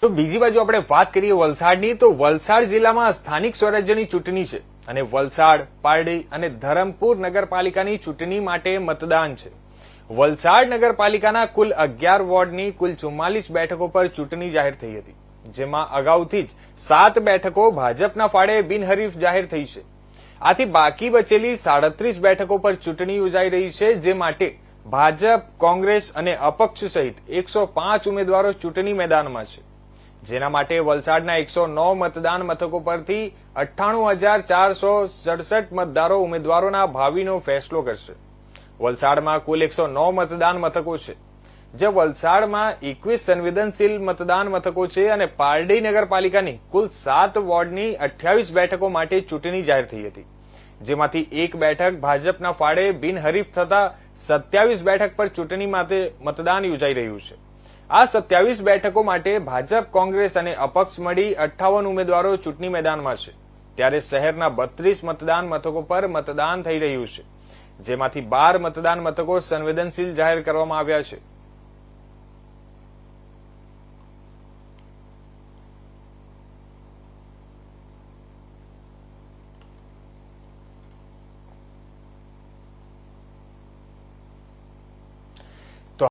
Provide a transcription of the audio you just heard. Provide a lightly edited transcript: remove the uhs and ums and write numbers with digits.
તો બીજી બાજુ આપણે વાત કરીએ વલસાડની, તો વલસાડ જિલ્લામાં સ્થાનિક સ્વરાજ્યની ચૂંટણી છે અને વલસાડ, પારડી અને ધરમપુર નગરપાલિકાની ચૂંટણી માટે મતદાન છે. વલસાડ નગરપાલિકાના કુલ 11 વોર્ડની કુલ 44 બેઠકો પર ચૂંટણી જાહેર થઈ હતી, જેમાં અગાઉથી જ 7 બેઠકો ભાજપના ફાળે બિનહરીફ જાહેર થઈ છે. આથી બાકી બચેલી 37 બેઠકો પર ચૂંટણી યોજાઈ રહી છે, જે માટે ભાજપ, કોંગ્રેસ અને અપક્ષ સહિત 105 ઉમેદવારો ચૂંટણી મેદાનમાં છે. જેના માટે વલસાડના 109 મતદાન મથકો પરથી 98,467 મતદારો ઉમેદવારોના ભાવિનો ફેસલો કરશે. વલસાડમાં કુલ 109 મતદાન મથકો છે, જે વલસાડમાં 21 સંવેદનશીલ મતદાન મથકો છે અને પારડી નગરપાલિકાની કુલ 7 વોર્ડની 28 બેઠકો માટે ચૂંટણી જાહેર થઈ હતી, જેમાંથી 1 બેઠક ભાજપના ફાળે બિનહરીફ થતા 27 બેઠક પર ચૂંટણી માટે મતદાન યોજાઈ રહ્યું છે. આ 27 બેઠકો માટે ભાજપ, કોંગ્રેસ અને અપક્ષ મળી 58 ઉમેદવારો ચૂંટણી મેદાનમાં છે. ત્યારે શહેરના 32 મતદાન મથકો પર મતદાન થઈ રહ્યું છે, જેમાંથી 12 મતદાન મથકો સંવેદનશીલ જાહેર કરવામાં આવ્યા છે.